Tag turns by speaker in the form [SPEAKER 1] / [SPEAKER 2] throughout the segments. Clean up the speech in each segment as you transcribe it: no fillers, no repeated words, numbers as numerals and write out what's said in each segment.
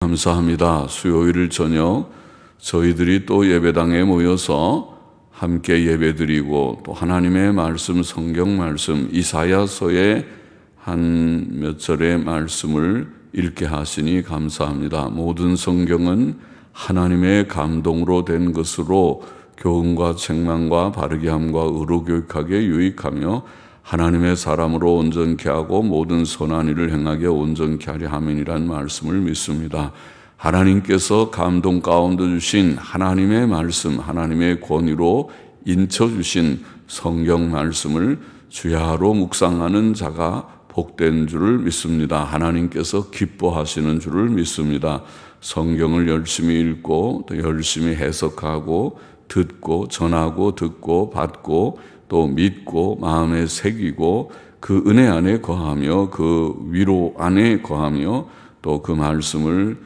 [SPEAKER 1] 감사합니다. 수요일 저녁 저희들이 또 예배당에 모여서 함께 예배드리고 또 하나님의 말씀, 성경 말씀, 이사야서의 한 몇 절의 말씀을 읽게 하시니 감사합니다. 모든 성경은 하나님의 감동으로 된 것으로 교훈과 책망과 바르게 함과 의로 교육하기에 유익하며 하나님의 사람으로 온전케 하고 모든 선한 일을 행하게 온전케 하려 함이니란 말씀을 믿습니다. 하나님께서 감동 가운데 주신 하나님의 말씀, 하나님의 권위로 인쳐주신 성경 말씀을 주야로 묵상하는 자가 복된 줄을 믿습니다. 하나님께서 기뻐하시는 줄을 믿습니다. 성경을 열심히 읽고 또 열심히 해석하고 듣고 전하고 듣고 받고 또 믿고 마음에 새기고 그 은혜 안에 거하며 그 위로 안에 거하며 또 그 말씀을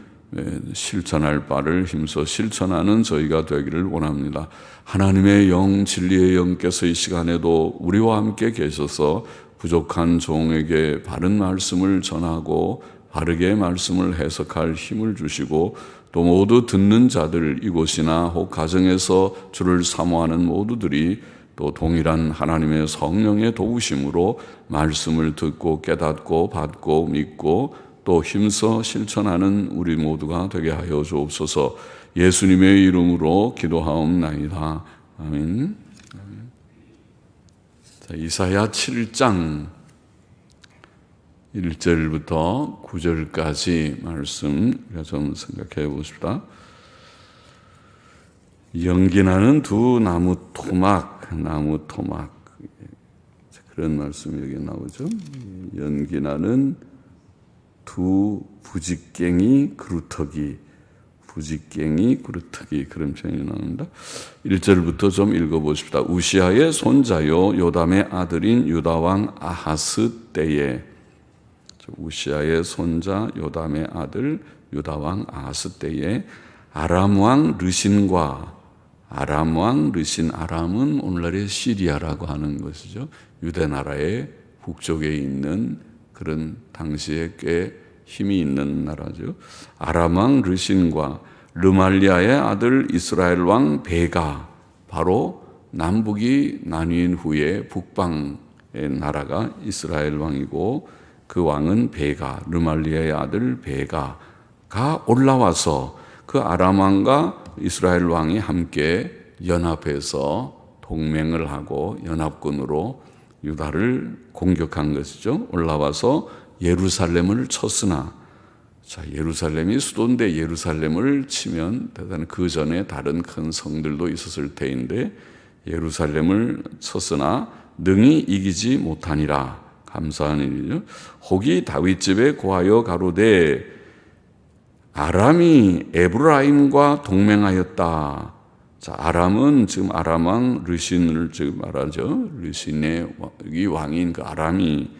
[SPEAKER 1] 실천할 바를 힘써 실천하는 저희가 되기를 원합니다. 하나님의 영, 진리의 영께서 이 시간에도 우리와 함께 계셔서 부족한 종에게 바른 말씀을 전하고 바르게 말씀을 해석할 힘을 주시고 또 모두 듣는 자들 이곳이나 혹 가정에서 주를 사모하는 모두들이 또 동일한 하나님의 성령의 도우심으로 말씀을 듣고 깨닫고 받고 믿고 또 힘써 실천하는 우리 모두가 되게 하여 주옵소서. 예수님의 이름으로 기도하옵나이다. 아멘. 자, 이사야 7장 1절부터 9절까지 말씀 좀 생각해 보십시다. 연기나는 두 나무 토막 그런 말씀이 여기 나오죠. 연기나는 두 부직갱이 그루터기 그런 표현이 나옵니다. 1절부터 좀 읽어보십시다. 우시아의 손자요 요담의 아들인 유다왕 아하스 때에, 우시아의 손자 요담의 아들 유다왕 아하스 때에 아람왕 르신과 아람은 오늘날의 시리아라고 하는 것이죠. 유대 나라의 북쪽에 있는 그런 당시에 꽤 힘이 있는 나라죠. 아람왕 르신과 르말리아의 아들 이스라엘 왕 베가, 바로 남북이 나뉜 후에 북방의 나라가 이스라엘 왕이고 그 왕은 베가, 르말리아의 아들 베가가 올라와서 그 아람 왕과 이스라엘 왕이 함께 연합해서 동맹을 하고 연합군으로 유다를 공격한 것이죠. 올라와서 예루살렘을 쳤으나, 자, 예루살렘이 수도인데 예루살렘을 치면 대단히 그 전에 다른 큰 성들도 있었을 터인데 예루살렘을 쳤으나 능히 이기지 못하니라. 감사한 일이죠. 혹이 다윗 집에 고하여 가로되 아람이 에브라임과 동맹하였다. 자, 아람은 지금 아람왕 르신을 지금 말하죠. 르신의 왕인 그 아람이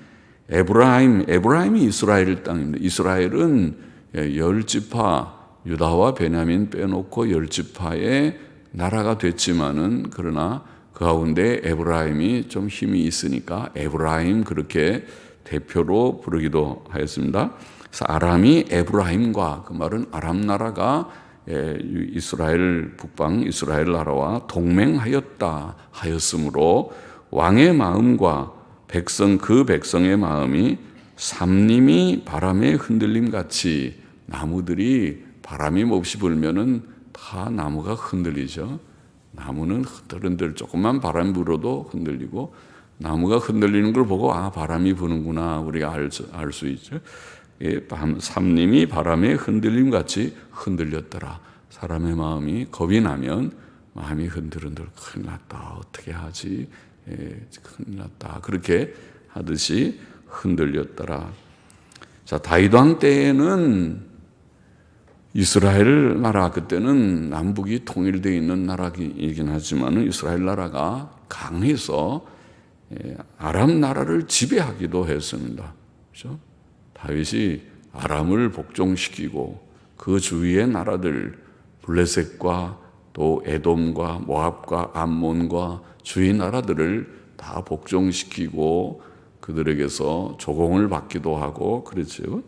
[SPEAKER 1] 에브라임이 이스라엘 땅입니다. 이스라엘은 10지파 유다와 베냐민 빼놓고 10지파의 나라가 됐지만은 그러나 그 가운데 에브라임이 좀 힘이 있으니까 에브라임 그렇게 대표로 부르기도 하였습니다. 그래서 아람이 에브라임과, 그 말은 아람 나라가 이스라엘 북방 이스라엘 나라와 동맹하였다 하였으므로 왕의 마음과 그 백성의 마음이 삼림이 바람에 흔들림 같이, 나무들이 바람이 몹시 불면은 다 나무가 흔들리죠. 나무는 흔들흔들 조금만 바람 불어도 흔들리고, 나무가 흔들리는 걸 보고 바람이 부는구나 우리가 알 수 있죠. 삼림이 바람에 흔들림 같이 흔들렸더라. 사람의 마음이 겁이 나면 마음이 흔들흔들, 큰일 났다, 어떻게 하지, 큰일 났다, 그렇게 하듯이 흔들렸더라. 자, 다윗 왕 때에는 이스라엘 나라, 그때는 남북이 통일되어 있는 나라이긴 하지만 이스라엘 나라가 강해서 아람 나라를 지배하기도 했습니다. 그렇죠? 다윗이 아람을 복종시키고 그 주위의 나라들 블레셋과 또 에돔과 모압과 암몬과 주위 나라들을 다 복종시키고 그들에게서 조공을 받기도 하고 그렇죠.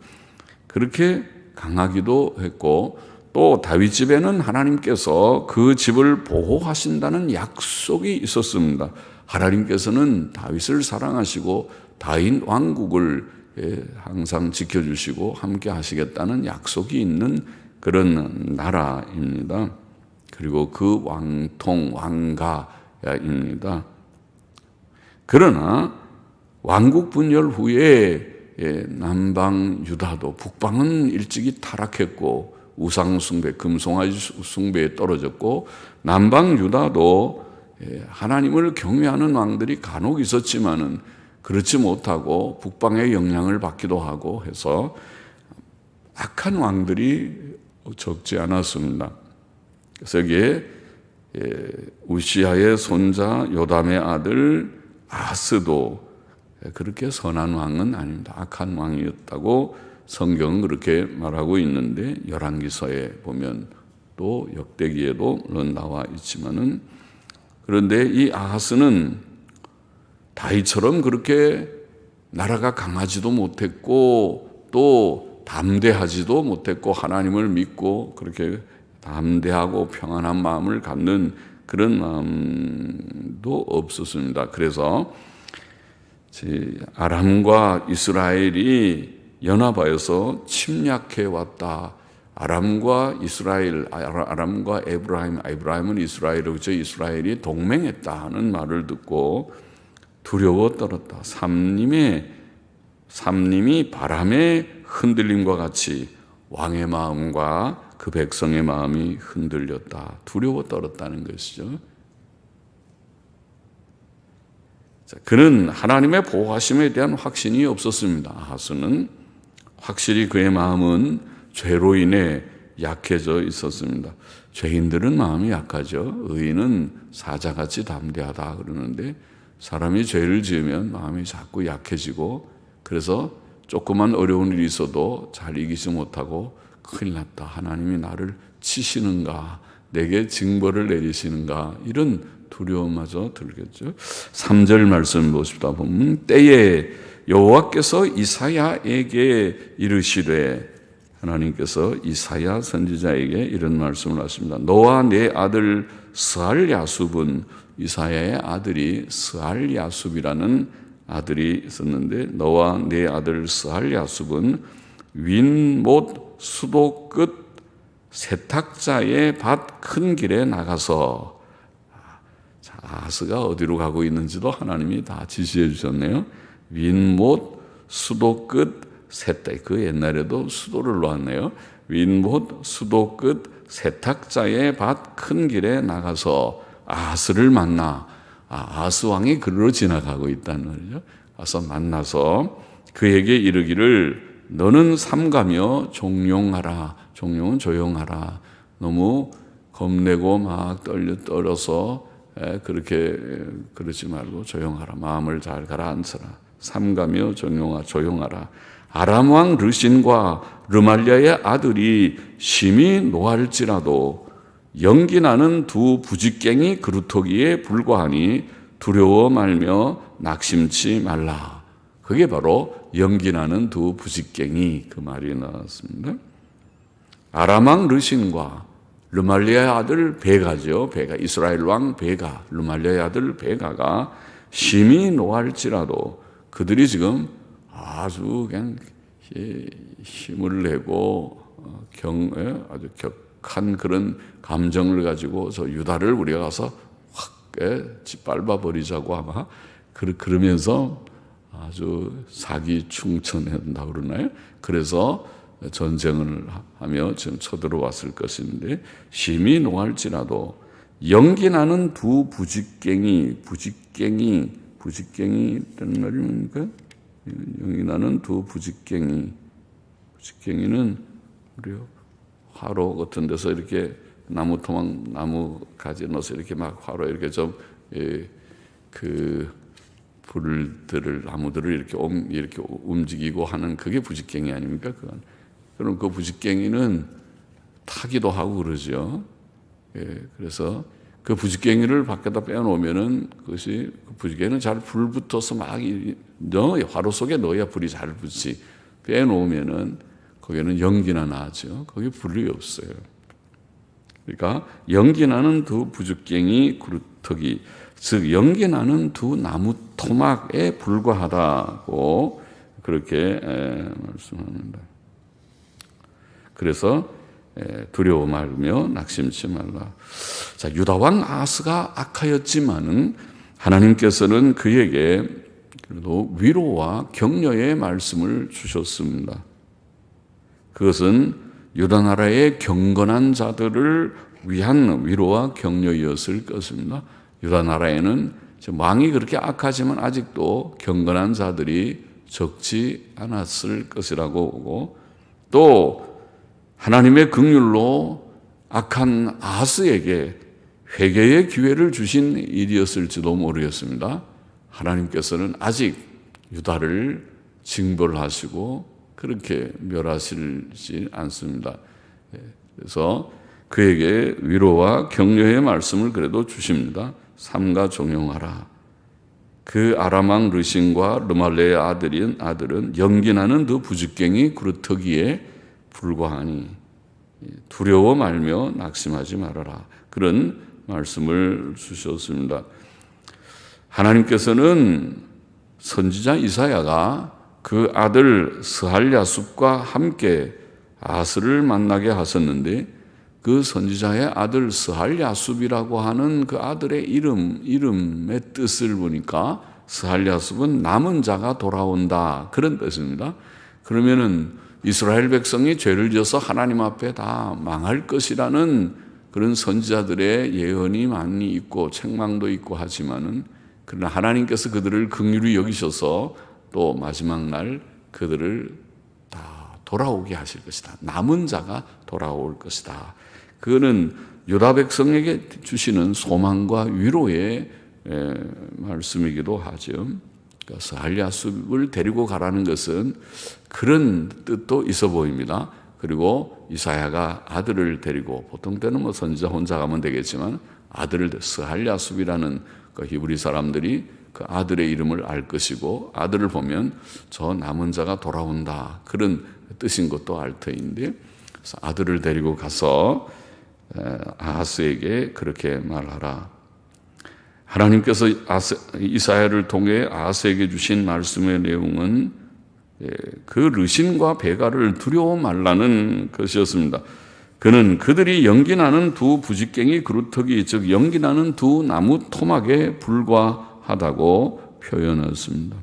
[SPEAKER 1] 그렇게 강하기도 했고 또 다윗 집에는 하나님께서 그 집을 보호하신다는 약속이 있었습니다. 하나님께서는 다윗을 사랑하시고 다윗 왕국을 항상 지켜주시고 함께 하시겠다는 약속이 있는 그런 나라입니다. 그리고 그 왕통, 왕가입니다. 그러나 왕국 분열 후에 남방 유다도 북방은 일찍이 타락했고 우상 숭배, 금송아지 숭배에 떨어졌고 남방 유다도 하나님을 경외하는 왕들이 간혹 있었지만은 그렇지 못하고 북방의 영향을 받기도 하고 해서 악한 왕들이 적지 않았습니다. 그래서 여기에 우시아의 손자 요담의 아들 아스도 그렇게 선한 왕은 아닙니다. 악한 왕이었다고 성경은 그렇게 말하고 있는데 열왕기서에 보면 또 역대기에도 물론 나와 있지만은 그런데 이 아하스는 다윗처럼 그렇게 나라가 강하지도 못했고 또 담대하지도 못했고 하나님을 믿고 그렇게 담대하고 평안한 마음을 갖는 그런 마음도 없었습니다. 그래서 아람과 이스라엘이 연합하여서 침략해 왔다. 아람과 이스라엘, 아람과 에브라임은 이스라엘이고 이스라엘이 동맹했다 하는 말을 듣고 두려워 떨었다. 삼림이 바람의 흔들림과 같이 왕의 마음과 그 백성의 마음이 흔들렸다. 두려워 떨었다는 것이죠. 그는 하나님의 보호하심에 대한 확신이 없었습니다. 아하스는 확실히 그의 마음은 죄로 인해 약해져 있었습니다. 죄인들은 마음이 약하죠. 의인은 사자같이 담대하다 그러는데 사람이 죄를 지으면 마음이 자꾸 약해지고 그래서 조그만 어려운 일이 있어도 잘 이기지 못하고 큰일 났다. 하나님이 나를 치시는가? 내게 징벌을 내리시는가? 이런 두려움마저 들겠죠. 3절 말씀 보시다 보면 때에 여호와께서 이사야에게 이르시되 하나님께서 이사야 선지자에게 이런 말씀을 하십니다. 너와 내 아들 스알야숲은 이사야의 아들이 스알야숲이라는 아들이 있었는데 너와 내 아들 스알야숲은 윈못 수도 끝 세탁자의 밭 큰 길에 나가서 아하스가 어디로 가고 있는지도 하나님이 다 지시해 주셨네요. 윈못 수도 끝 세탁, 그 옛날에도 수도를 놓았네요. 윈못 수도 끝 세탁자의 밭 큰 길에 나가서 아하스를 만나 아하스 왕이 그리로 지나가고 있다는 거죠. 가서 만나서 그에게 이르기를 너는 삼가며 종용하라. 종용은 조용하라. 너무 겁내고 막 떨어서 그렇게 그러지 말고 조용하라. 마음을 잘 가라앉혀라. 삼가며 조용하라. 아람 왕 르신과 르말리아의 아들이 심히 노할지라도 연기 나는 두 부직갱이 그루터기에 불과하니 두려워 말며 낙심치 말라. 그게 바로 연기 나는 두 부직갱이 그 말이 나왔습니다. 아람 왕 르신과 르말리아의 아들 베가죠. 베가, 이스라엘 왕 베가, 르말리아의 아들 베가가 심히 노할지라도 그들이 지금 아주 그냥 힘을 내고 아주 격한 그런 감정을 가지고 저 유다를 우리가 가서 확 짓밟아 버리자고 아마 그러면서 아주 사기충천한다고 그러나요? 그래서 전쟁을 하며 지금 쳐들어왔을 것인데 심히 노할지라도 연기 나는 두 부직갱이라는 말이 뭡니까? 연기 나는 두 부직갱이는 우리요 화로 같은 데서 이렇게 나무 가지 넣어서 이렇게 막 화로 이렇게 좀 그 나무들을 이렇게 움직이고 하는 그게 부직갱이 아닙니까? 그럼 그 부직갱이는 타기도 하고 그러죠. 그래서 그 부직갱이를 밖에다 빼놓으면은 그것이 그 부직갱이는 잘 불 붙어서 막 화로 속에 넣어야 불이 잘 붙지. 빼놓으면은 거기에는 연기나 나죠. 거기 분류이 없어요. 그러니까 연기 나는 두 부죽갱이 그루터기, 즉 연기 나는 두 나무 토막에 불과하다고 그렇게 말씀합니다. 그래서 두려워 말며 낙심치 말라. 자, 유다 왕 아하스가 악하였지만은 하나님께서는 그에게 그래도 위로와 격려의 말씀을 주셨습니다. 그것은 유다 나라의 경건한 자들을 위한 위로와 격려였을 것입니다. 유다 나라에는 왕이 그렇게 악하지만 아직도 경건한 자들이 적지 않았을 것이라고 보고, 또 하나님의 긍휼로 악한 아하스에게 회개의 기회를 주신 일이었을지도 모르겠습니다. 하나님께서는 아직 유다를 징벌하시고 그렇게 멸하시지 않습니다. 그래서 그에게 위로와 격려의 말씀을 그래도 주십니다. 삼가 종용하라. 그 아람 왕 르신과 르말레의 아들은 연기나는 두 부죽갱이 그루터기에 불과하니 두려워 말며 낙심하지 말아라. 그런 말씀을 주셨습니다. 하나님께서는 선지자 이사야가 그 아들 스할야숲과 함께 아하스를 만나게 하셨는데, 그 선지자의 아들 스할야숲이라고 하는 그 아들의 이름의 뜻을 보니까 스할야숲은 남은 자가 돌아온다, 그런 뜻입니다. 그러면은 이스라엘 백성이 죄를 지어서 하나님 앞에 다 망할 것이라는 그런 선지자들의 예언이 많이 있고 책망도 있고 하지만은, 그러나 하나님께서 그들을 긍휼히 여기셔서 또 마지막 날 그들을 다 돌아오게 하실 것이다. 남은 자가 돌아올 것이다. 그거는 유다 백성에게 주시는 소망과 위로의 말씀이기도 하죠. 스할야숲을 데리고 가라는 것은 그런 뜻도 있어 보입니다. 그리고 이사야가 아들을 데리고, 보통 때는 뭐 선지자 혼자 가면 되겠지만 아들을, 스할야숲이라는 그 히브리 사람들이 그 아들의 이름을 알 것이고, 아들을 보면 저 남은 자가 돌아온다, 그런 뜻인 것도 알 터인데, 그래서 아들을 데리고 가서 아하스에게 그렇게 말하라. 하나님께서 이사야를 통해 아하스에게 주신 말씀의 내용은 그 르신과 베가를 두려워 말라는 것이었습니다. 그는 그들이 연기나는 두 부직갱이 그루터기, 즉 연기나는 두 나무 토막에 불과하다고 표현했습니다.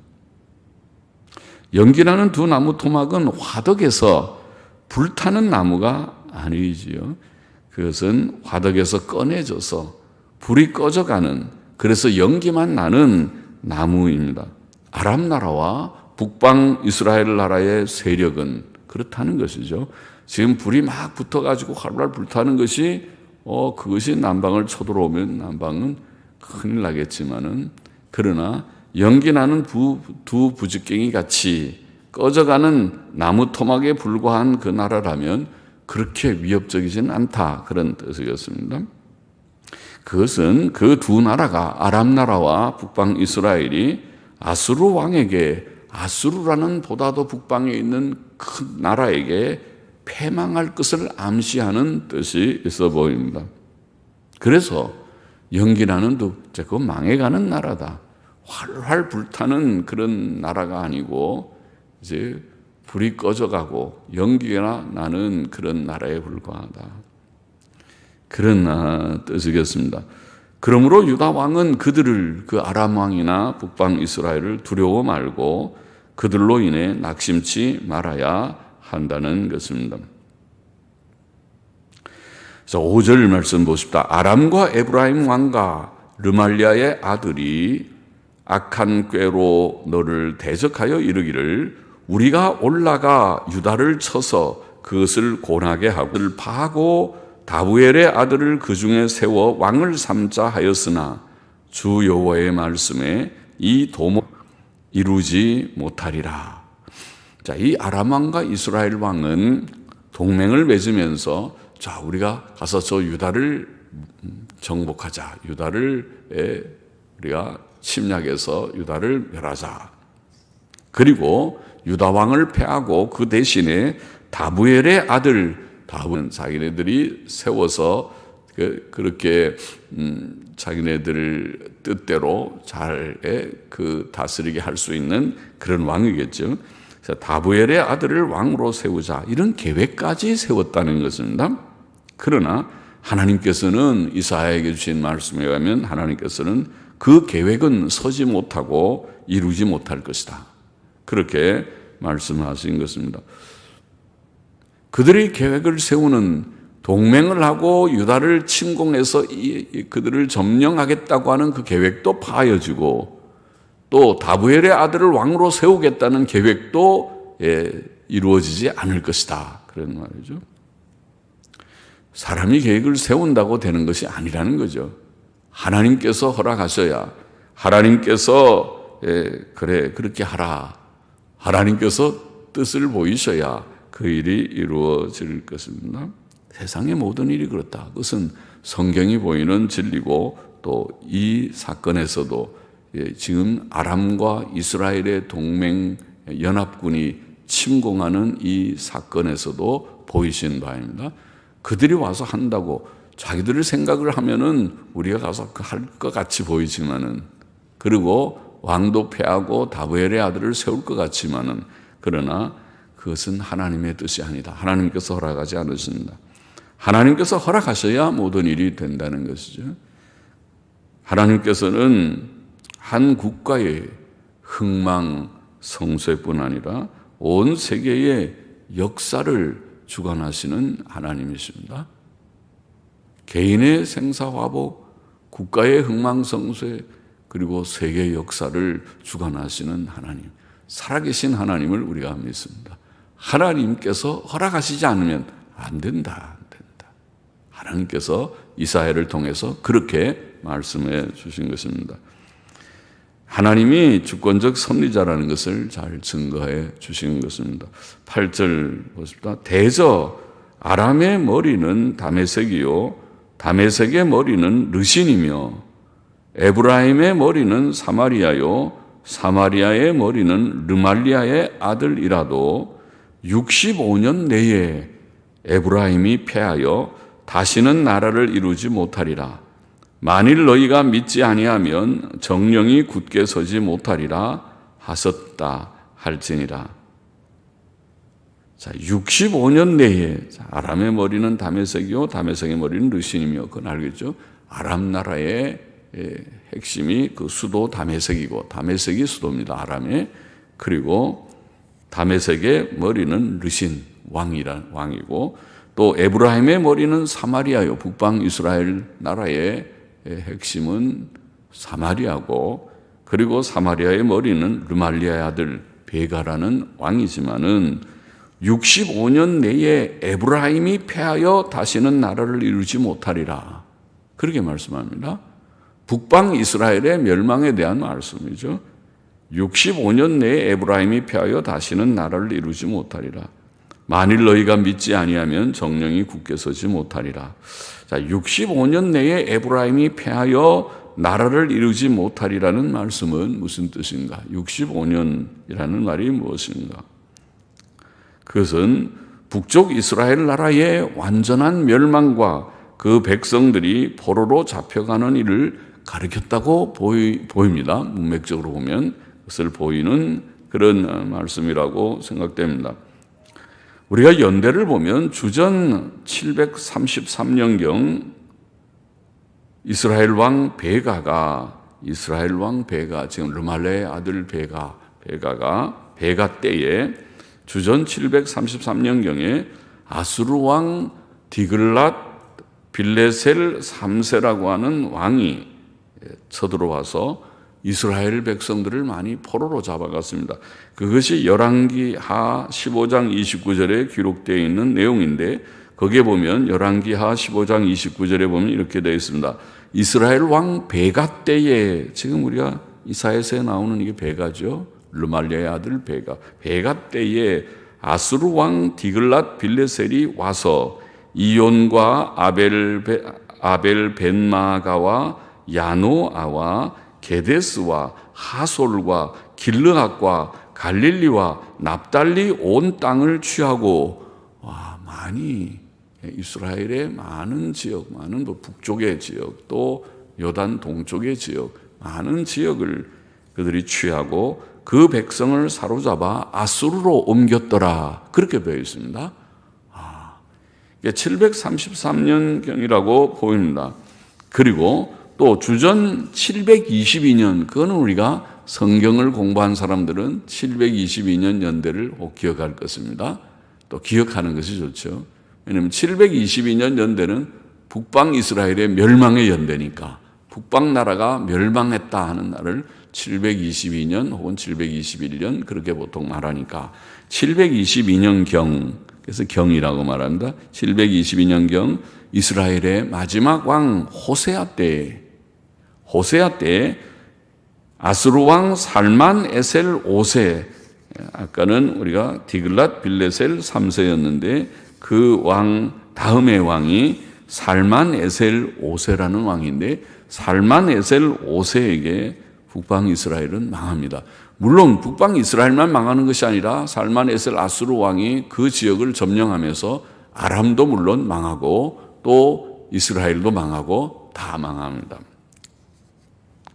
[SPEAKER 1] 연기나는 두 나무 토막은 화덕에서 불타는 나무가 아니지요. 그것은 화덕에서 꺼내져서 불이 꺼져가는, 그래서 연기만 나는 나무입니다. 아람 나라와 북방 이스라엘 나라의 세력은 그렇다는 것이죠. 지금 불이 막 붙어가지고 활발 불타는 것이 그것이 남방을 쳐들어오면 남방은 큰일 나겠지만은, 그러나 연기나는 두 부직갱이 같이 꺼져가는 나무 토막에 불과한 그 나라라면 그렇게 위협적이진 않다, 그런 뜻이었습니다. 그것은 그 두 나라가, 아람 나라와 북방 이스라엘이 아수르 왕에게, 아수르라는 보다도 북방에 있는 큰 나라에게 패망할 것을 암시하는 뜻이 있어 보입니다. 그래서 연기나는 그건 망해가는 나라다, 활활 불타는 그런 나라가 아니고 이제 불이 꺼져가고 연기가 나는 그런 나라에 불과하다, 그런 뜻이겠습니다. 그러므로 유다 왕은 그들을, 그 아람 왕이나 북방 이스라엘을 두려워 말고 그들로 인해 낙심치 말아야 한다는 것입니다. 그래서 5절 말씀 보십시다. 아람과 에브라임 왕과 르말리아의 아들이 악한 꾀로 너를 대적하여 이르기를 우리가 올라가 유다를 쳐서 그것을 고나게 하고 그를 파하고 다부엘의 아들을 그 중에 세워 왕을 삼자 하였으나 주 여호와의 말씀에 이 도모 이루지 못하리라. 자, 이 아람 왕과 이스라엘 왕은 동맹을 맺으면서, 자, 우리가 가서 저 유다를 정복하자, 유다를 우리가 침략해서 유다를 멸하자. 그리고 유다 왕을 패하고 그 대신에 다부엘의 아들 다윗은 자기네들이 세워서 그렇게 자기네들 뜻대로 잘 다스리게 할 수 있는 그런 왕이겠죠. 그래서 다부엘의 아들을 왕으로 세우자 이런 계획까지 세웠다는 것입니다. 그러나 하나님께서는 이사야에게 주신 말씀에 의하면 하나님께서는 그 계획은 서지 못하고 이루지 못할 것이다. 그렇게 말씀하신 것입니다. 그들의 계획을 세우는 동맹을 하고 유다를 침공해서 그들을 점령하겠다고 하는 그 계획도 파여지고 또 다부엘의 아들을 왕으로 세우겠다는 계획도 이루어지지 않을 것이다. 그런 말이죠. 사람이 계획을 세운다고 되는 것이 아니라는 거죠. 하나님께서 허락하셔야 하나님께서 그래 그렇게 하라. 하나님께서 뜻을 보이셔야 그 일이 이루어질 것입니다. 세상의 모든 일이 그렇다. 그것은 성경이 보이는 진리고 또 이 사건에서도 지금 아람과 이스라엘의 동맹 연합군이 침공하는 이 사건에서도 보이신 바입니다. 그들이 와서 한다고 자기들의 생각을 하면은 우리가 가서 할 것 같이 보이지만은 그리고 왕도 패하고 다부엘의 아들을 세울 것 같지만은 그러나 그것은 하나님의 뜻이 아니다. 하나님께서 허락하지 않으십니다. 하나님께서 허락하셔야 모든 일이 된다는 것이죠. 하나님께서는 한 국가의 흥망 성쇠뿐 아니라 온 세계의 역사를 주관하시는 하나님이십니다. 개인의 생사화복, 국가의 흥망성쇠, 그리고 세계 역사를 주관하시는 하나님, 살아계신 하나님을 우리가 믿습니다. 하나님께서 허락하시지 않으면 안 된다. 하나님께서 이사야를 통해서 그렇게 말씀해 주신 것입니다. 하나님이 주권적 섭리자라는 것을 잘 증거해 주신 것입니다. 8절 보십시다. 대저 아람의 머리는 다메섹이요 다메섹의 머리는 르신이며 에브라임의 머리는 사마리아요 사마리아의 머리는 르말리아의 아들이라도 65년 내에 에브라임이 패하여 다시는 나라를 이루지 못하리라. 만일 너희가 믿지 아니하면 정령이 굳게 서지 못하리라 하셨다 할지니라. 자, 65년 내에 아람의 머리는 다메섹이요 다메섹의 머리는 르신이며 그건 알겠죠? 아람 나라의 핵심이 그 수도 다메섹이고 다메섹이 수도입니다. 아람의. 그리고 다메섹의 머리는 르신 왕이고 또 에브라임의 머리는 사마리아요. 북방 이스라엘 나라의 핵심은 사마리아고 그리고 사마리아의 머리는 르말리아의 아들 베가라는 왕이지만은 65년 내에 에브라임이 패하여 다시는 나라를 이루지 못하리라. 그렇게 말씀합니다. 북방 이스라엘의 멸망에 대한 말씀이죠. 65년 내에 에브라임이 패하여 다시는 나라를 이루지 못하리라. 만일 너희가 믿지 아니하면 정령이 굳게 서지 못하리라. 자, 65년 내에 에브라임이 패하여 나라를 이루지 못하리라는 말씀은 무슨 뜻인가? 65년이라는 말이 무엇인가? 그것은 북쪽 이스라엘 나라의 완전한 멸망과 그 백성들이 포로로 잡혀가는 일을 가리켰다고 보입니다. 문맥적으로 보면 그것을 보이는 그런 말씀이라고 생각됩니다. 우리가 연대를 보면 주전 733년경 이스라엘 왕 베가가 지금 르말레의 아들 베가가 베가 때에 주전 733년경에 아수르 왕 디글랏 빌레셀 3세라고 하는 왕이 쳐들어와서 이스라엘 백성들을 많이 포로로 잡아갔습니다. 그것이 열왕기하 15장 29절에 기록되어 있는 내용인데 거기에 보면 열왕기하 15장 29절에 보면 이렇게 되어 있습니다. 이스라엘 왕 베가 때에 지금 우리가 이사야서에 나오는 이게 베가죠. 르말리아의 아들 베가 때에 아수르 왕 디글랏 빌레셀이 와서 이온과 아벨 벤마가와 야노아와 게데스와 하솔과 길르앗과 갈릴리와 납달리 온 땅을 취하고 많이 이스라엘의 많은 지역, 많은 북쪽의 지역, 또 요단 동쪽의 지역, 많은 지역을 그들이 취하고 그 백성을 사로잡아 아수르로 옮겼더라. 그렇게 되어 있습니다. 733년경이라고 보입니다. 그리고 또 주전 722년, 그거는 우리가 성경을 공부한 사람들은 722년 연대를 꼭 기억할 것입니다. 또 기억하는 것이 좋죠. 왜냐하면 722년 연대는 북방 이스라엘의 멸망의 연대니까 북방 나라가 멸망했다 하는 날을 722년 혹은 721년 그렇게 보통 말하니까 722년경, 그래서 경이라고 말합니다. 722년경 이스라엘의 마지막 왕 호세아 때 아수르 왕 살만 에셀 5세, 아까는 우리가 디글랏 빌레셀 3세였는데 그 왕 다음의 왕이 살만 에셀 5세라는 왕인데 살만 에셀 5세에게 북방 이스라엘은 망합니다. 물론 북방 이스라엘만 망하는 것이 아니라 살만 에셀 아수르 왕이 그 지역을 점령하면서 아람도 물론 망하고 또 이스라엘도 망하고 다 망합니다.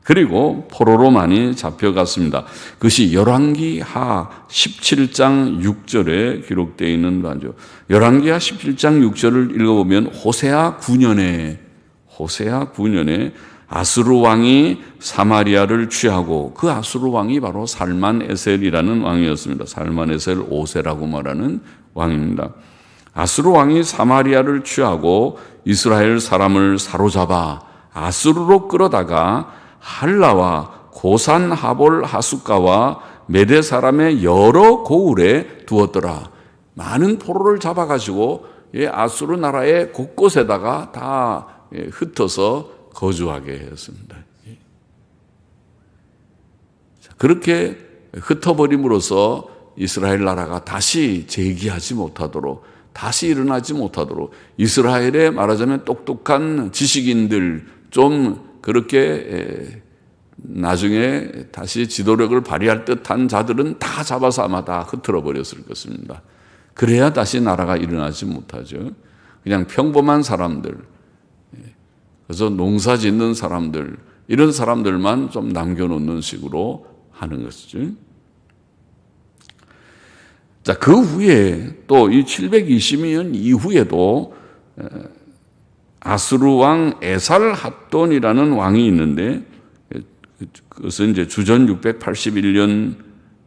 [SPEAKER 1] 그리고 포로로 많이 잡혀갔습니다. 그것이 열왕기하 17장 6절에 기록되어 있는 바죠. 열왕기하 17장 6절을 읽어보면 호세아 9년에 아수르 왕이 사마리아를 취하고 그 아수르 왕이 바로 살만 에셀이라는 왕이었습니다. 살만 에셀 5세라고 말하는 왕입니다. 아수르 왕이 사마리아를 취하고 이스라엘 사람을 사로잡아 아수르로 끌어다가 할라와 고산 하볼 하숫가와 메대 사람의 여러 고을에 두었더라. 많은 포로를 잡아가지고 아수르 나라의 곳곳에다가 다 흩어서 거주하게 했습니다. 그렇게 흩어버림으로써 이스라엘 나라가 다시 재기하지 못하도록, 다시 일어나지 못하도록 이스라엘의 말하자면 똑똑한 지식인들, 좀 그렇게 나중에 다시 지도력을 발휘할 듯한 자들은 다 잡아서 아마 다 흩어져 버렸을 것입니다. 그래야 다시 나라가 일어나지 못하죠. 그냥 평범한 사람들, 그래서 농사 짓는 사람들, 이런 사람들만 좀 남겨놓는 식으로 하는 것이죠. 자, 그 후에 또 이 722년 이후에도 아수르 왕 에살 핫돈이라는 왕이 있는데 그것은 이제 주전 681년부터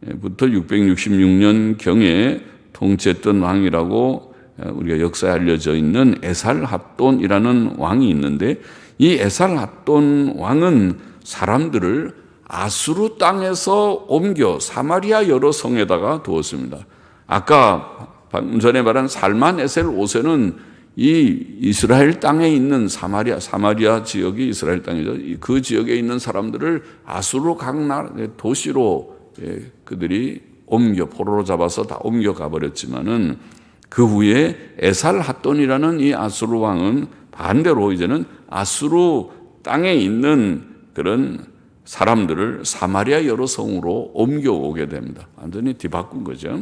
[SPEAKER 1] 666년 경에 통치했던 왕이라고 우리가 역사에 알려져 있는 에살 핫돈이라는 왕이 있는데 이 에살 핫돈 왕은 사람들을 아수르 땅에서 옮겨 사마리아 여러 성에다가 두었습니다. 아까 방금 전에 말한 살만 에셀 5세는 이 이스라엘 땅에 있는 사마리아 지역이 이스라엘 땅이죠. 그 지역에 있는 사람들을 아수르 각 도시로 그들이 포로로 잡아서 다 옮겨가 버렸지만은 그 후에 에살 핫돈이라는 이 아수르 왕은 반대로 이제는 아수르 땅에 있는 그런 사람들을 사마리아 여러 성으로 옮겨오게 됩니다. 완전히 뒤바꾼 거죠.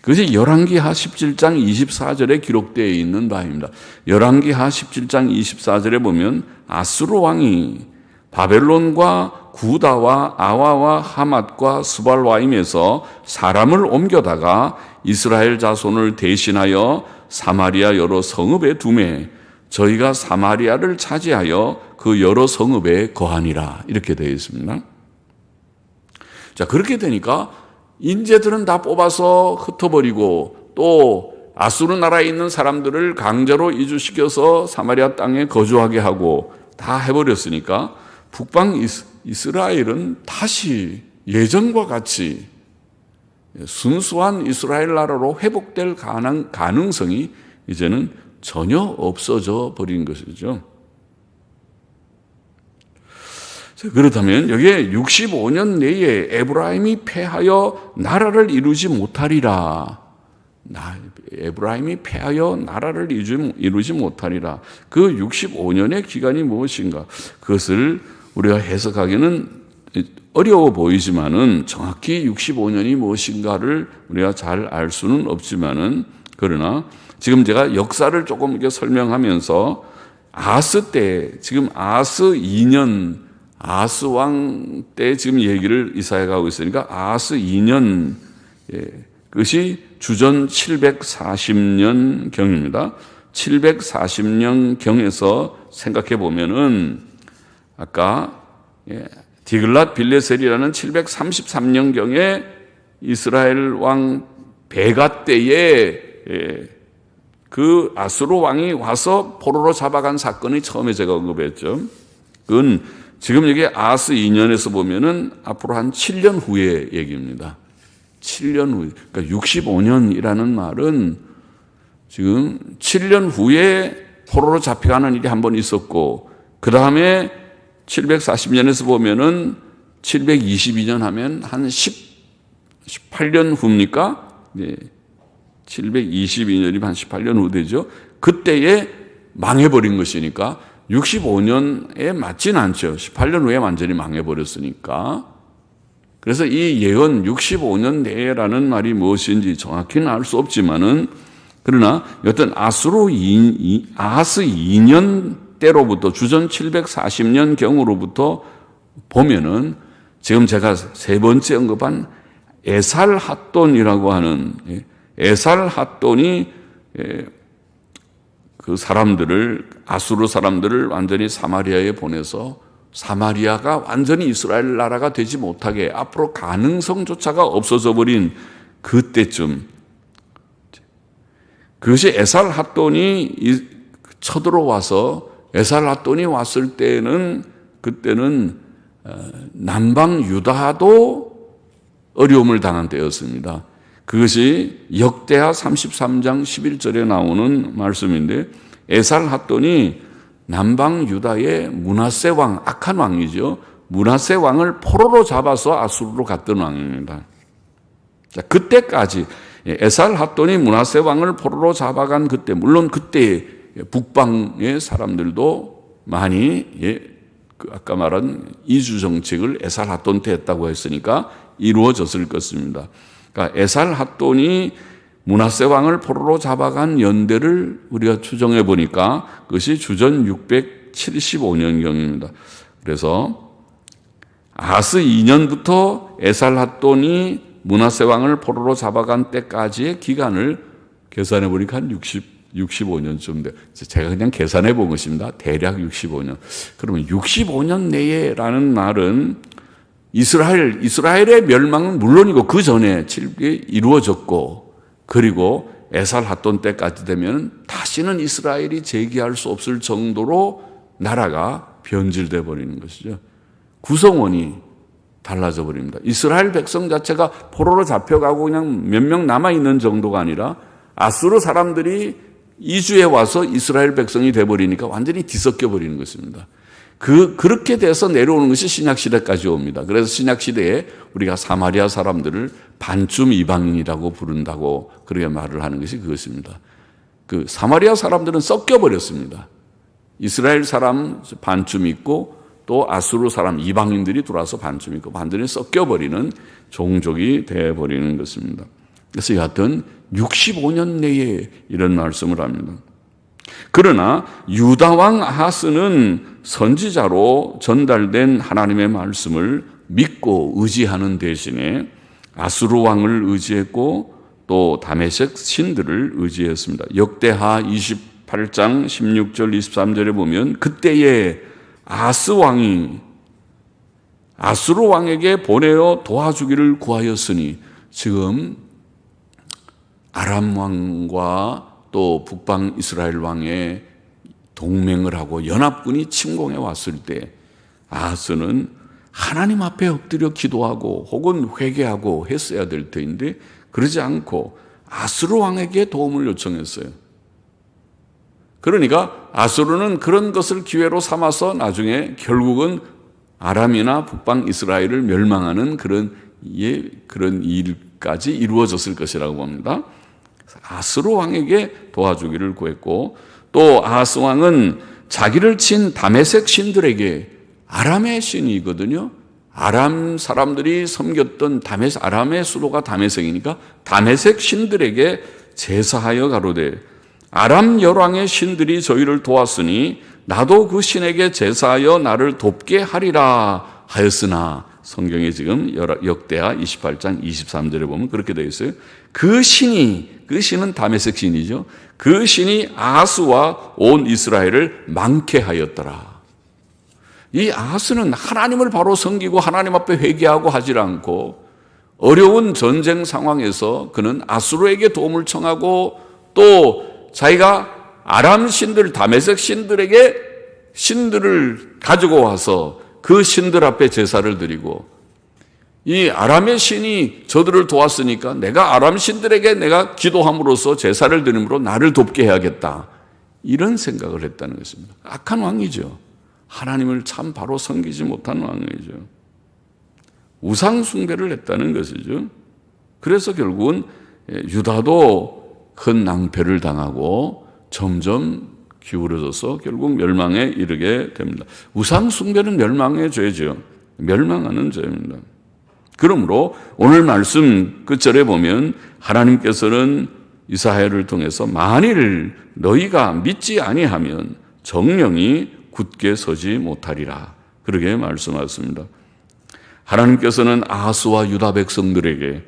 [SPEAKER 1] 그것이 열왕기하 17장 24절에 기록되어 있는 바입니다. 열왕기하 17장 24절에 보면 아수르 왕이 바벨론과 구다와 아와와 하맛과 스발와임에서 사람을 옮겨다가 이스라엘 자손을 대신하여 사마리아 여러 성읍에 두매 저희가 사마리아를 차지하여 그 여러 성읍에 거하니라. 이렇게 되어 있습니다. 자, 그렇게 되니까 인재들은 다 뽑아서 흩어버리고 또 아수르 나라에 있는 사람들을 강제로 이주시켜서 사마리아 땅에 거주하게 하고 다 해버렸으니까 북방 이스라엘은 다시 예전과 같이 순수한 이스라엘 나라로 회복될 가능성이 이제는 전혀 없어져 버린 것이죠. 그렇다면 여기에 65년 내에 에브라임이 패하여 나라를 이루지 못하리라. 에브라임이 패하여 나라를 이루지 못하리라. 그 65년의 기간이 무엇인가? 그것을 우리가 해석하기는 어려워 보이지만은 정확히 65년이 무엇인가를 우리가 잘 알 수는 없지만은 그러나 지금 제가 역사를 조금 이렇게 설명하면서 아스 때, 지금 아스 2년, 아스 왕 때 지금 얘기를 이사야가 하고 있으니까 아스 2년, 그것이 주전 740년 경입니다. 740년 경에서 생각해 보면은 아까 디글랏 빌레셀이라는 733년 경에 이스라엘 왕 베가 때에 그 아수르 왕이 와서 포로로 잡아간 사건이 처음에 제가 언급했죠. 그건 지금 여기 아스 2년에서 보면은 앞으로 한 7년 후의 얘기입니다. 7년 후, 그러니까 65년이라는 말은 지금 7년 후에 포로로 잡혀가는 일이 한 번 있었고, 그 다음에 740년에서 보면은 722년 하면 한 18년 후입니까? 네. 722년이면 한 18년 후 되죠. 그때에 망해버린 것이니까 65년에 맞진 않죠. 18년 후에 완전히 망해버렸으니까. 그래서 이 예언 65년 내라는 말이 무엇인지 정확히는 알 수 없지만은, 그러나 여튼 아스 2년 때로부터 주전 740년 경으로부터 보면은 지금 제가 세 번째 언급한 에살핫돈이라고 하는, 에살핫돈이 그 사람들을, 아수르 사람들을 완전히 사마리아에 보내서 사마리아가 완전히 이스라엘 나라가 되지 못하게 앞으로 가능성조차가 없어져 버린 그때쯤, 그것이 에살핫돈이 쳐들어와서, 에살핫돈이 왔을 때는, 그때는 남방 유다도 어려움을 당한 때였습니다. 그것이 역대하 33장 11절에 나오는 말씀인데, 에살핫돈이 남방 유다의 므낫세 왕, 악한 왕이죠. 므낫세 왕을 포로로 잡아서 아수르로 갔던 왕입니다. 자, 그때까지 에살핫돈이 므낫세 왕을 포로로 잡아간 그때, 물론 그때 북방의 사람들도 많이 아까 말한 이주 정책을 에살핫돈 때 했다고 했으니까 이루어졌을 것입니다. 그러니까 에살핫돈이 므낫세 왕을 포로로 잡아간 연대를 우리가 추정해 보니까 그것이 주전 675년경입니다. 그래서 아스 2년부터 에살핫돈이 므낫세 왕을 포로로 잡아간 때까지의 기간을 계산해 보니까 한 65년쯤 돼요. 제가 그냥 계산해 본 것입니다. 대략 65년. 그러면 65년 내에라는 말은 이스라엘의 멸망은 물론이고 그 전에 이루어졌고, 그리고 에살핫돈 때까지 되면 다시는 이스라엘이 재기할 수 없을 정도로 나라가 변질돼 버리는 것이죠. 구성원이 달라져 버립니다. 이스라엘 백성 자체가 포로로 잡혀가고 그냥 몇 명 남아있는 정도가 아니라 아수르 사람들이 이주해 와서 이스라엘 백성이 돼버리니까 완전히 뒤섞여 버리는 것입니다. 그렇게 돼서 내려오는 것이 신약시대까지 옵니다. 그래서 신약시대에 우리가 사마리아 사람들을 반쯤 이방인이라고 부른다고 그렇게 말을 하는 것이 그것입니다. 그 사마리아 사람들은 섞여버렸습니다. 이스라엘 사람 반쯤 있고 또 아수르 사람 이방인들이 들어와서 반쯤 있고 완전히 섞여버리는 종족이 되어버리는 것입니다. 그래서 여하튼 65년 내에 이런 말씀을 합니다. 그러나 유다왕 아하스는 선지자로 전달된 하나님의 말씀을 믿고 의지하는 대신에 아수르 왕을 의지했고 또 다메섹 신들을 의지했습니다. 역대하 28장 16절 23절에 보면 그때에 아스 왕이 아수르 왕에게 보내어 도와주기를 구하였으니, 지금 아람 왕과 또 북방 이스라엘 왕의 동맹을 하고 연합군이 침공해 왔을 때 아하스는 하나님 앞에 엎드려 기도하고 혹은 회개하고 했어야 될 터인데 그러지 않고 아수르 왕에게 도움을 요청했어요. 그러니까 아수르는 그런 것을 기회로 삼아서 나중에 결국은 아람이나 북방 이스라엘을 멸망하는 그런 일까지 이루어졌을 것이라고 봅니다. 아수르 왕에게 도와주기를 구했고, 또 아하스 왕은 자기를 친 다메섹 신들에게, 아람의 신이거든요. 아람 사람들이 섬겼던 아람의 수도가 다메섹이니까 다메섹 신들에게 제사하여 가로되 아람 열왕의 신들이 저희를 도왔으니 나도 그 신에게 제사하여 나를 돕게 하리라 하였으나, 성경에 지금 역대하 28장 23절에 보면 그렇게 되어 있어요. 그 신은 다메섹 신이죠. 그 신이 아하스와 온 이스라엘을 망케 하였더라. 이 아하스는 하나님을 바로 섬기고 하나님 앞에 회개하고 하지 않고, 어려운 전쟁 상황에서 그는 아수르에게 도움을 청하고, 또 자기가 아람 신들, 다메섹 신들에게 신들을 가지고 와서 그 신들 앞에 제사를 드리고, 이 아람의 신이 저들을 도왔으니까 내가 아람 신들에게 내가 기도함으로써 제사를 드림으로 나를 돕게 해야겠다, 이런 생각을 했다는 것입니다. 악한 왕이죠. 하나님을 참 바로 섬기지 못한 왕이죠. 우상 숭배를 했다는 것이죠. 그래서 결국은 유다도 큰 낭패를 당하고 점점 기울어져서 결국 멸망에 이르게 됩니다. 우상 숭배는 멸망의 죄죠. 멸망하는 죄입니다. 그러므로 오늘 말씀 끝절에 보면 하나님께서는 이사야를 통해서 만일 너희가 믿지 아니하면 정령이 굳게 서지 못하리라, 그렇게 말씀하셨습니다. 하나님께서는 아하스와 유다 백성들에게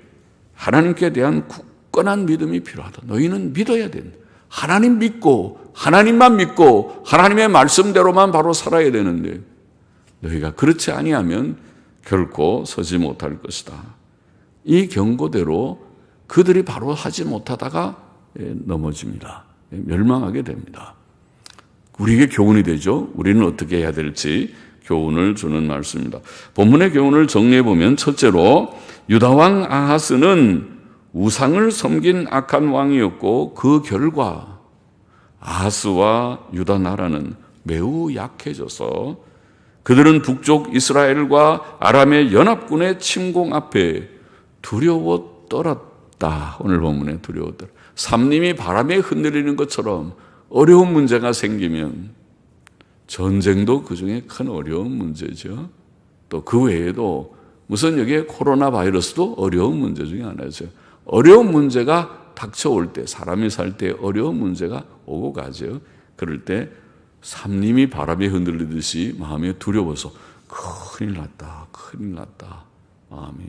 [SPEAKER 1] 하나님께 대한 굳건한 믿음이 필요하다. 너희는 믿어야 된다. 하나님 믿고 하나님만 믿고 하나님의 말씀대로만 바로 살아야 되는데, 너희가 그렇지 아니하면 결코 서지 못할 것이다. 이 경고대로 그들이 바로 하지 못하다가 넘어집니다. 멸망하게 됩니다. 우리에게 교훈이 되죠. 우리는 어떻게 해야 될지 교훈을 주는 말씀입니다. 본문의 교훈을 정리해 보면, 첫째로 유다왕 아하스는 우상을 섬긴 악한 왕이었고, 그 결과 아하스와 유다 나라는 매우 약해져서 그들은 북쪽 이스라엘과 아람의 연합군의 침공 앞에 두려워 떨었다. 오늘 본문에 두려워 떨었다. 삼림이 바람에 흔들리는 것처럼 어려운 문제가 생기면, 전쟁도 그 중에 큰 어려운 문제죠. 또 그 외에도 무슨 여기에 코로나 바이러스도 어려운 문제 중에 하나죠. 어려운 문제가 닥쳐올 때, 사람이 살 때 어려운 문제가 오고 가죠. 그럴 때 삼림이 바람에 흔들리듯이 마음이 두려워서 큰일 났다, 큰일 났다 마음이.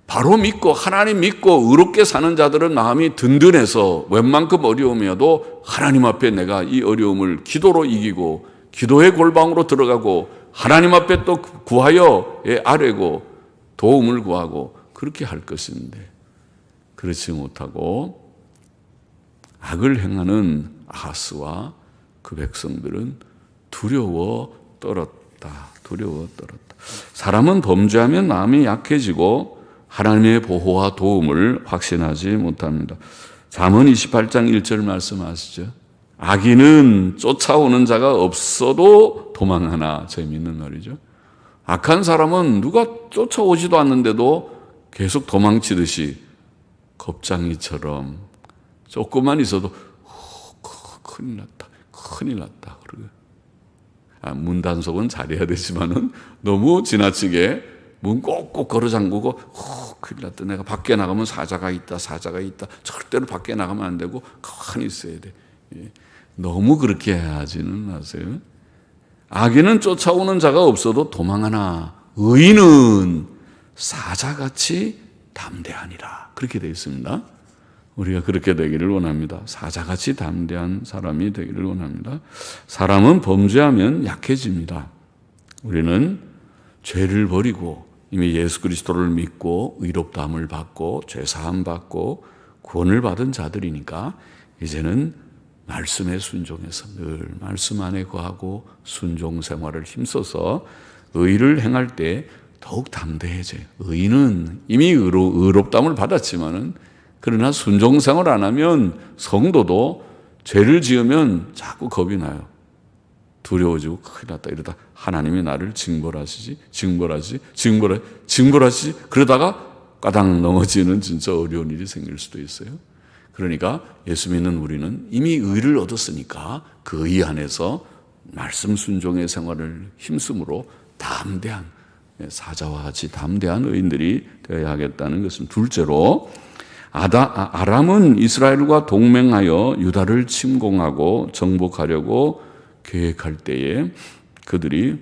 [SPEAKER 1] 바로 믿고 하나님 믿고 의롭게 사는 자들은 마음이 든든해서 웬만큼 어려움이어도 하나님 앞에 내가 이 어려움을 기도로 이기고 기도의 골방으로 들어가고 하나님 앞에 또 구하여 아뢰고 도움을 구하고 그렇게 할 것인데, 그렇지 못하고 악을 행하는 아하스와 그 백성들은 두려워 떨었다. 두려워 떨었다. 사람은 범죄하면 마음이 약해지고 하나님의 보호와 도움을 확신하지 못합니다. 잠언 28장 1절 말씀하시죠. 악인은 쫓아오는 자가 없어도 도망하나. 재미있는 말이죠. 악한 사람은 누가 쫓아오지도 않는데도 계속 도망치듯이 겁장이처럼 조금만 있어도 큰일 났다, 큰일 났다. 문 단속은 잘해야 되지만은 너무 지나치게 문 꼭꼭 걸어 잠그고 큰일 났다, 내가 밖에 나가면 사자가 있다, 사자가 있다, 절대로 밖에 나가면 안 되고 가만히 있어야 돼. 너무 그렇게 하지는 마세요. 악인은 쫓아오는 자가 없어도 도망하나 의인은 사자같이 담대하니라. 그렇게 되어 있습니다. 우리가 그렇게 되기를 원합니다. 사자같이 담대한 사람이 되기를 원합니다. 사람은 범죄하면 약해집니다. 우리는 죄를 버리고 이미 예수 그리스도를 믿고 의롭다함을 받고 죄사함 받고 구원을 받은 자들이니까 이제는 말씀에 순종해서 늘 말씀 안에 거하고 순종 생활을 힘써서 의를 행할 때 더욱 담대해져요. 의인은 이미 의롭다함을 받았지만은, 그러나 순종 생활 안 하면 성도도 죄를 지으면 자꾸 겁이 나요. 두려워지고 큰일 났다 이러다 하나님이 나를 징벌하시지 그러다가 까당 넘어지는 진짜 어려운 일이 생길 수도 있어요. 그러니까 예수 믿는 우리는 이미 의를 얻었으니까 그 의 안에서 말씀 순종의 생활을 힘쓰므로 담대한, 사자와 같이 담대한 의인들이 되어야 하겠다는 것은, 둘째로 아람은 이스라엘과 동맹하여 유다를 침공하고 정복하려고 계획할 때에 그들이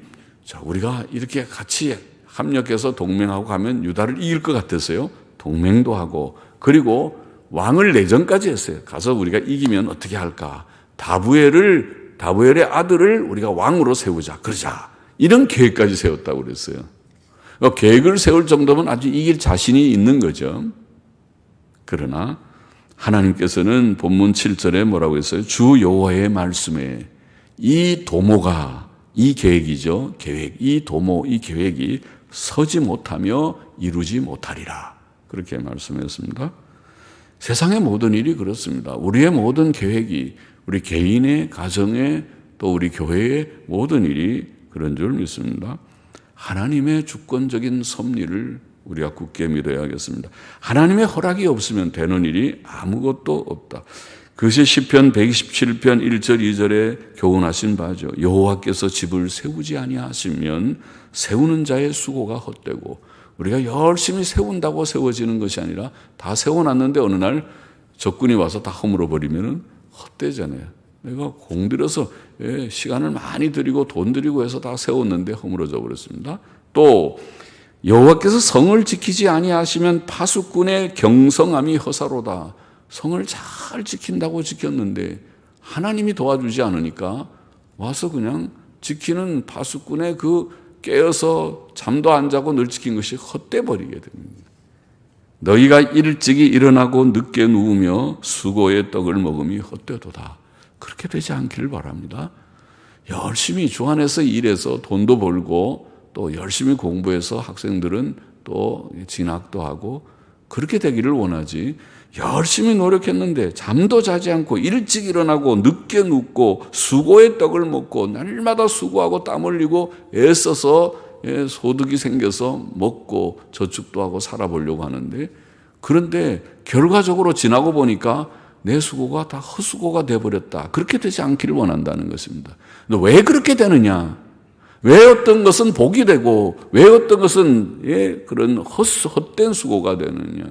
[SPEAKER 1] 우리가 이렇게 같이 합력해서 동맹하고 가면 유다를 이길 것 같았어요. 동맹도 하고 그리고 왕을 내정까지 했어요. 가서 우리가 이기면 어떻게 할까? 다부엘의 아들을 우리가 왕으로 세우자. 그러자. 이런 계획까지 세웠다고 그랬어요. 그러니까 계획을 세울 정도면 아주 이길 자신이 있는 거죠. 그러나 하나님께서는 본문 7절에 뭐라고 했어요? 주 여호와의 말씀에 이 도모가, 이 계획이죠. 계획, 이 도모, 이 계획이 서지 못하며 이루지 못하리라. 그렇게 말씀했습니다. 세상의 모든 일이 그렇습니다. 우리의 모든 계획이 우리 개인의 가정에 또 우리 교회의 모든 일이 그런 줄 믿습니다. 하나님의 주권적인 섭리를 우리가 굳게 믿어야겠습니다. 하나님의 허락이 없으면 되는 일이 아무것도 없다. 그것이 시편 127편 1절 2절에 교훈하신 바죠. 여호와께서 집을 세우지 아니하시면 세우는 자의 수고가 헛되고, 우리가 열심히 세운다고 세워지는 것이 아니라 다 세워놨는데 어느 날 적군이 와서 다 허물어 버리면 헛되잖아요. 내가 공들여서 시간을 많이 들이고 돈 들이고 해서 다 세웠는데 허물어져 버렸습니다. 또 여호와께서 성을 지키지 아니하시면 파수꾼의 경성함이 허사로다. 성을 잘 지킨다고 지켰는데 하나님이 도와주지 않으니까 와서 그냥 지키는 파수꾼의 깨어서 잠도 안 자고 늘 지킨 것이 헛돼 버리게 됩니다. 너희가 일찍이 일어나고 늦게 누우며 수고의 떡을 먹음이 헛되도다. 그렇게 되지 않기를 바랍니다. 열심히 주 안에서 일해서 돈도 벌고 또 열심히 공부해서 학생들은 또 진학도 하고 그렇게 되기를 원하지, 열심히 노력했는데 잠도 자지 않고 일찍 일어나고 늦게 눕고 수고의 떡을 먹고 날마다 수고하고 땀 흘리고 애써서 소득이 생겨서 먹고 저축도 하고 살아보려고 하는데, 그런데 결과적으로 지나고 보니까 내 수고가 다 헛수고가 돼버렸다. 그렇게 되지 않기를 원한다는 것입니다. 왜 그렇게 되느냐? 왜 어떤 것은 복이 되고 왜 어떤 것은 그런 헛된 수고가 되느냐?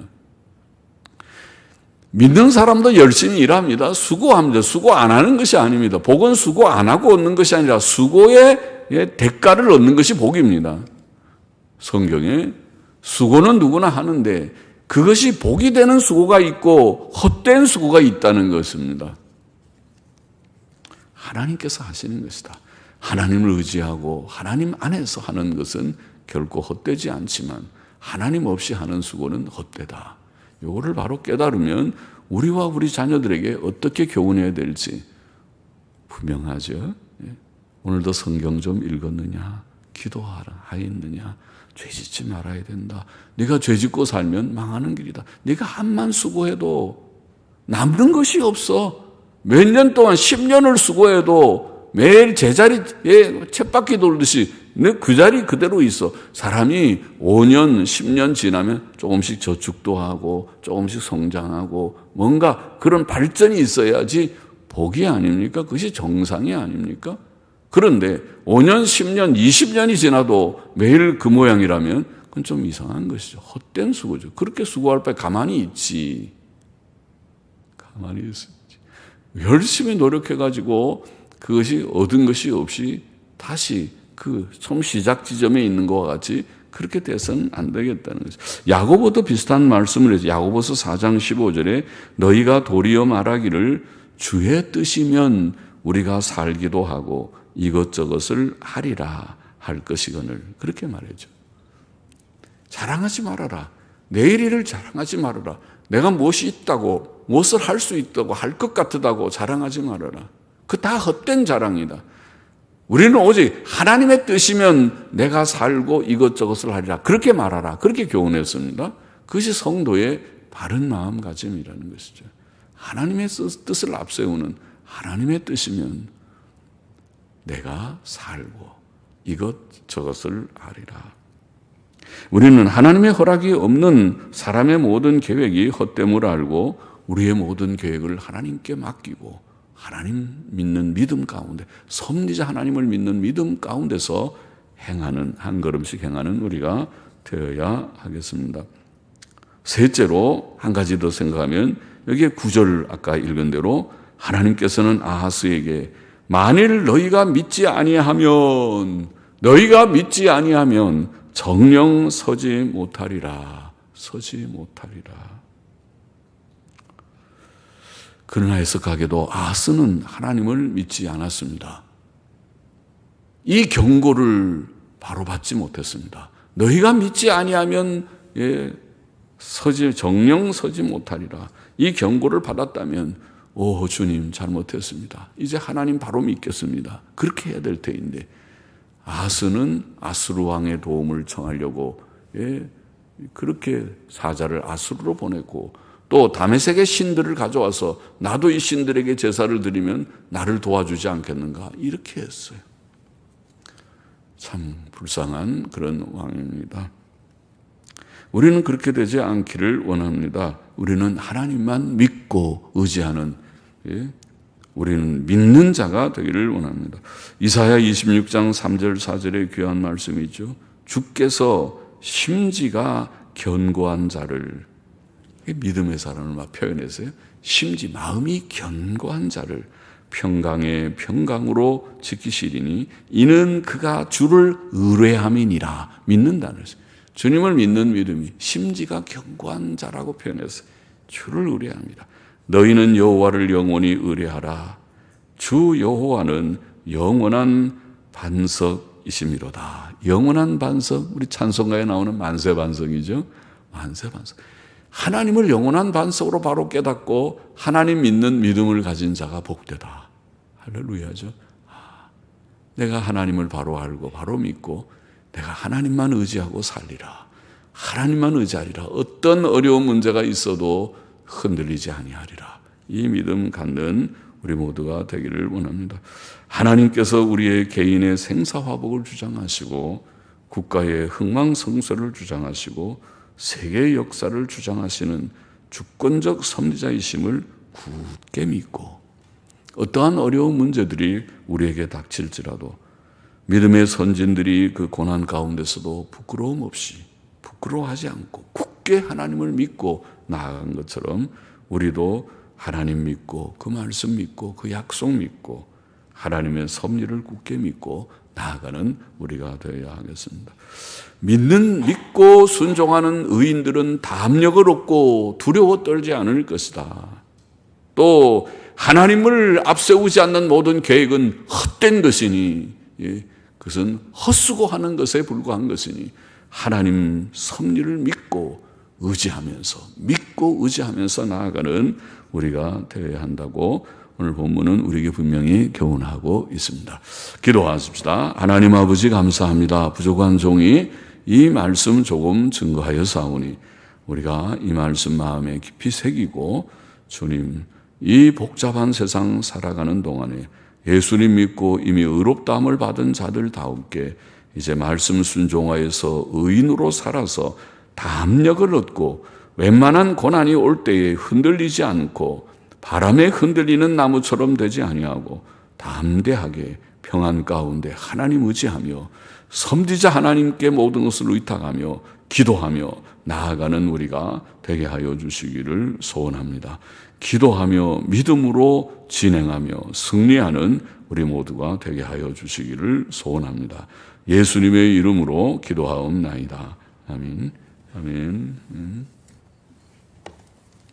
[SPEAKER 1] 믿는 사람도 열심히 일합니다. 수고합니다. 수고 안 하는 것이 아닙니다. 복은 수고 안 하고 얻는 것이 아니라 수고의 대가를 얻는 것이 복입니다. 성경에 수고는 누구나 하는데 그것이 복이 되는 수고가 있고 헛된 수고가 있다는 것입니다. 하나님께서 하시는 것이다. 하나님을 의지하고 하나님 안에서 하는 것은 결코 헛되지 않지만 하나님 없이 하는 수고는 헛되다. 이거를 바로 깨달으면 우리와 우리 자녀들에게 어떻게 교훈해야 될지 분명하죠. 오늘도 성경 좀 읽었느냐? 기도하였느냐? 죄짓지 말아야 된다. 네가 죄짓고 살면 망하는 길이다. 네가 암만 수고해도 남는 것이 없어. 몇 년 동안 10년을 수고해도 매일 제자리에 쳇바퀴 돌듯이 그 자리 그대로 있어. 사람이 5년, 10년 지나면 조금씩 저축도 하고 조금씩 성장하고 뭔가 그런 발전이 있어야지 복이 아닙니까? 그것이 정상이 아닙니까? 그런데 5년, 10년, 20년이 지나도 매일 그 모양이라면 그건 좀 이상한 것이죠. 헛된 수고죠. 그렇게 수고할 바에 가만히 있지. 가만히 있었지. 열심히 노력해가지고 그것이 얻은 것이 없이 다시 그 처음 시작 지점에 있는 것과 같이 그렇게 돼서는 안 되겠다는 거죠. 야고보도 비슷한 말씀을 해서 야고보서 4장 15절에 너희가 도리어 말하기를 주의 뜻이면 우리가 살기도 하고 이것저것을 하리라 할 것이거늘, 그렇게 말해줘. 자랑하지 말아라. 내일 일을 자랑하지 말아라. 내가 무엇이 있다고, 무엇을 할 수 있다고, 할 것 같다고 자랑하지 말아라. 그 다 헛된 자랑이다. 우리는 오직 하나님의 뜻이면 내가 살고 이것저것을 하리라. 그렇게 말하라. 그렇게 교훈했습니다. 그것이 성도의 바른 마음가짐이라는 것이죠. 하나님의 뜻을 앞세우는 하나님의 뜻이면 내가 살고 이것저것을 하리라. 우리는 하나님의 허락이 없는 사람의 모든 계획이 헛됨을 알고 우리의 모든 계획을 하나님께 맡기고 하나님 믿는 믿음 가운데, 섭리자 하나님을 믿는 믿음 가운데서 행하는, 한 걸음씩 행하는 우리가 되어야 하겠습니다. 셋째로 한 가지 더 생각하면 여기에 9절 아까 읽은 대로 하나님께서는 아하스에게 만일 너희가 믿지 아니하면 정령 서지 못하리라. 그러나 해석하게도 아하스는 하나님을 믿지 않았습니다. 이 경고를 바로 받지 못했습니다. 너희가 믿지 아니하면 정령 서지 못하리라. 이 경고를 받았다면 주님 잘못했습니다. 이제 하나님 바로 믿겠습니다. 그렇게 해야 될 테인데 아하스는 아수르 왕의 도움을 청하려고 그렇게 사자를 아수르로 보냈고 또 다메섹의 신들을 가져와서 나도 이 신들에게 제사를 드리면 나를 도와주지 않겠는가 이렇게 했어요. 참 불쌍한 그런 왕입니다. 우리는 그렇게 되지 않기를 원합니다. 우리는 하나님만 믿고 의지하는 우리는 믿는 자가 되기를 원합니다. 이사야 26장 3절 4절의 귀한 말씀이죠. 주께서 심지가 견고한 자를 믿음의 사람을 막 표현했어요. 심지 마음이 견고한 자를 평강의 평강으로 지키시리니 이는 그가 주를 의뢰함이니라. 믿는다는 것이죠. 주님을 믿는 믿음이 심지가 견고한 자라고 표현했어요. 주를 의뢰합니다. 너희는 여호와를 영원히 의뢰하라. 주 여호와는 영원한 반석이시미로다. 영원한 반석, 우리 찬송가에 나오는 만세 반석이죠. 만세 반석. 하나님을 영원한 반석으로 바로 깨닫고 하나님 믿는 믿음을 가진 자가 복되다. 할렐루야죠. 내가 하나님을 바로 알고 바로 믿고 내가 하나님만 의지하고 살리라. 하나님만 의지하리라. 어떤 어려운 문제가 있어도 흔들리지 아니하리라. 이 믿음 갖는 우리 모두가 되기를 원합니다. 하나님께서 우리의 개인의 생사화복을 주장하시고 국가의 흥망성쇠를 주장하시고 세계의 역사를 주장하시는 주권적 섭리자이심을 굳게 믿고 어떠한 어려운 문제들이 우리에게 닥칠지라도 믿음의 선진들이 그 고난 가운데서도 부끄러움 없이 부끄러워하지 않고 굳게 하나님을 믿고 나아간 것처럼 우리도 하나님 믿고 그 말씀 믿고 그 약속 믿고 하나님의 섭리를 굳게 믿고 나아가는 우리가 되어야 하겠습니다. 믿고 순종하는 의인들은 담력을 얻고 두려워 떨지 않을 것이다. 또 하나님을 앞세우지 않는 모든 계획은 헛된 것이니 그것은 헛수고하는 것에 불과한 것이니 하나님 섭리를 믿고 의지하면서 나아가는 우리가 되어야 한다고 오늘 본문은 우리에게 분명히 교훈하고 있습니다. 기도하십시다. 하나님 아버지 감사합니다. 부족한 종이 이 말씀 조금 증거하여 사오니 우리가 이 말씀 마음에 깊이 새기고 주님 이 복잡한 세상 살아가는 동안에 예수님 믿고 이미 의롭다함을 받은 자들다움께 이제 말씀 순종하여서 의인으로 살아서 담력을 얻고 웬만한 고난이 올 때에 흔들리지 않고 바람에 흔들리는 나무처럼 되지 아니하고 담대하게 평안 가운데 하나님 의지하며 섬기자 하나님께 모든 것을 의탁하며 기도하며 나아가는 우리가 되게 하여 주시기를 소원합니다. 기도하며 믿음으로 진행하며 승리하는 우리 모두가 되게 하여 주시기를 소원합니다. 예수님의 이름으로 기도하옵나이다. 아멘. 아멘.